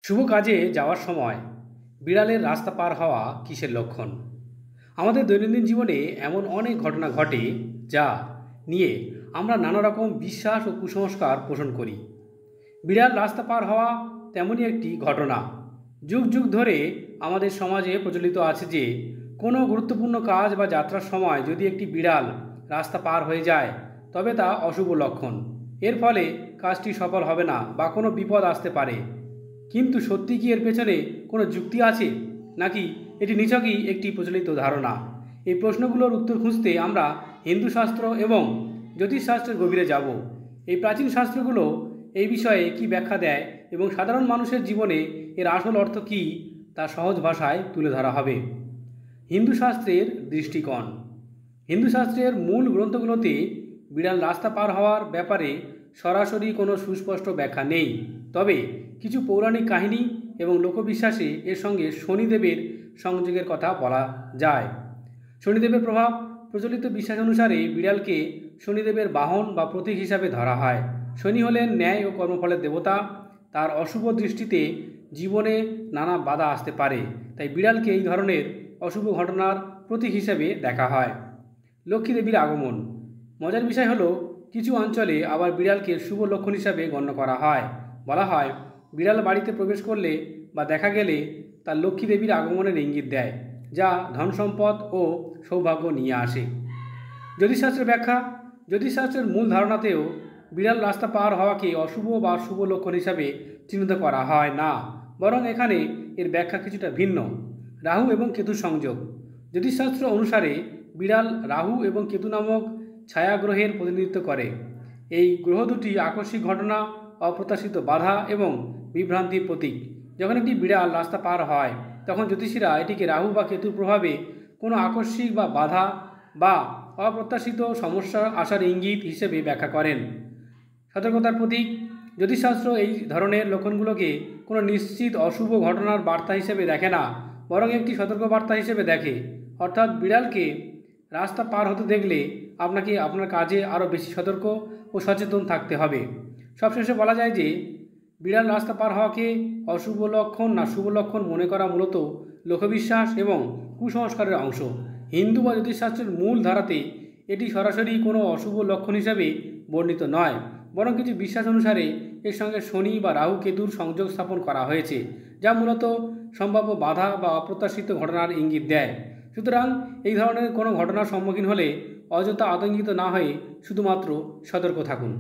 শুভ কাজে যাওয়ার সময় বিড়ালের রাস্তা পার হওয়া কিসের লক্ষণ? আমাদের দৈনন্দিন জীবনে এমন অনেক ঘটনা ঘটে যা নিয়ে আমরা নানা রকম বিশ্বাস ও কুসংস্কার পোষণ করি। বিড়াল রাস্তা পার হওয়া তেমনই একটি ঘটনা। যুগ যুগ ধরে আমাদের সমাজে প্রচলিত আছে যে কোনো গুরুত্বপূর্ণ কাজ বা যাত্রার সময় যদি একটি বিড়াল রাস্তা পার হয়ে যায় তবে তা অশুভ লক্ষণ। এর ফলে কাজটি সফল হবে না বা কোনো বিপদ আসতে পারে। কিন্তু সত্যি কি এর পেছনে কোনো যুক্তি আছে, নাকি এটি নিছকই একটি প্রচলিত ধারণা? এই প্রশ্নগুলোর উত্তর খুঁজতে আমরা হিন্দু শাস্ত্র এবং জ্যোতিষশাস্ত্রের গভীরে যাব। এই প্রাচীন শাস্ত্রগুলো এই বিষয়ে কি ব্যাখ্যা দেয় এবং সাধারণ মানুষের জীবনে এর আসল অর্থ কী তা সহজ ভাষায় তুলে ধরা হবে। হিন্দু শাস্ত্রের দৃষ্টিকোণ। হিন্দু শাস্ত্রের মূল গ্রন্থগুলোতে বিড়াল রাস্তা পার হওয়ার ব্যাপারে সরাসরি কোনো সুস্পষ্ট ব্যাখ্যা নেই। তবে কিছু পৌরাণিক কাহিনী এবং লোকবিশ্বাসে এর সঙ্গে শনিদেবের সংযোগের কথা বলা যায়। শনিদেবের প্রভাব। প্রচলিত বিশ্বাস অনুসারে বিড়ালকে শনিদেবের বাহন বা প্রতীক হিসাবে ধরা হয়। শনি হলেন ন্যায় ও কর্মফলের দেবতা। তার অশুভ দৃষ্টিতে জীবনে নানা বাধা আসতে পারে, তাই বিড়ালকে এই ধরনের অশুভ ঘটনার প্রতীক হিসেবে দেখা হয়। লক্ষ্মী দেবীর আগমন। মজার বিষয় হলো, কিছু অঞ্চলে আবার বিড়ালকে শুভ লক্ষণ হিসাবে গণ্য করা হয়। বলা হয়, বিড়াল বাড়িতে প্রবেশ করলে বা দেখা গেলে তা লক্ষ্মী দেবীর আগমনের ইঙ্গিত দেয়, যা ধন সম্পদ ও সৌভাগ্য নিয়ে আসে। জ্যোতিষশাস্ত্রের ব্যাখ্যা। জ্যোতিষশাস্ত্রের মূল ধারণাতেও বিড়াল রাস্তা পার হওয়াকে অশুভ বা শুভ লক্ষণ হিসাবে চিহ্নিত করা হয় না, বরং এখানে এর ব্যাখ্যা কিছুটা ভিন্ন। রাহু এবং কেতু সংযোগ। জ্যোতিষশাস্ত্র অনুসারে বিড়াল রাহু এবং কেতু নামক ছায়াগ্রহের প্রতিনিধিত্ব করে। এই গ্রহ দুটি আকস্মিক ঘটনা, অপ্রত্যাশিত বাধা এবং বিভ্রান্তির প্রতীক। যখন একটি বিড়াল রাস্তা পার হয় তখন জ্যোতিষীরা এটিকে রাহু বা কেতুর প্রভাবে কোনো আকস্মিক বা বাধা বা অপ্রত্যাশিত সমস্যা আসার ইঙ্গিত হিসেবে ব্যাখ্যা করেন। সতর্কতার প্রতীক। জ্যোতিষশাস্ত্র এই ধরনের লক্ষণগুলোকে কোনো নিশ্চিত অশুভ ঘটনার বার্তা হিসেবে দেখে না, বরং একটি সতর্ক বার্তা হিসেবে দেখে। অর্থাৎ বিড়ালকে রাস্তা পার হতে দেখলে আপনাকে আপনার কাজে আরও বেশি সতর্ক ও সচেতন থাকতে হবে। সবশেষে বলা যায় যে বিড়াল রাস্তা পার হওয়াকে অশুভ লক্ষণ না শুভ লক্ষণ মনে করা মূলত লোকবিশ্বাস এবং কুসংস্কারের অংশ। হিন্দু বা জ্যোতিষশাস্ত্রের মূল ধারাতে এটি সরাসরি কোনো অশুভ লক্ষণ হিসাবে বর্ণিত নয়, বরং কিছু বিশ্বাস অনুসারে এর সঙ্গে শনি বা রাহু কেতুর সংযোগ স্থাপন করা হয়েছে, যা মূলত সম্ভাব্য বাধা বা অপ্রত্যাশিত ঘটনার ইঙ্গিত দেয়। সুতরাং এই ধরনের কোনো ঘটনার সম্মুখীন হলে অযথা আতঙ্কিত না হয়ে শুধুমাত্র সতর্ক থাকুন।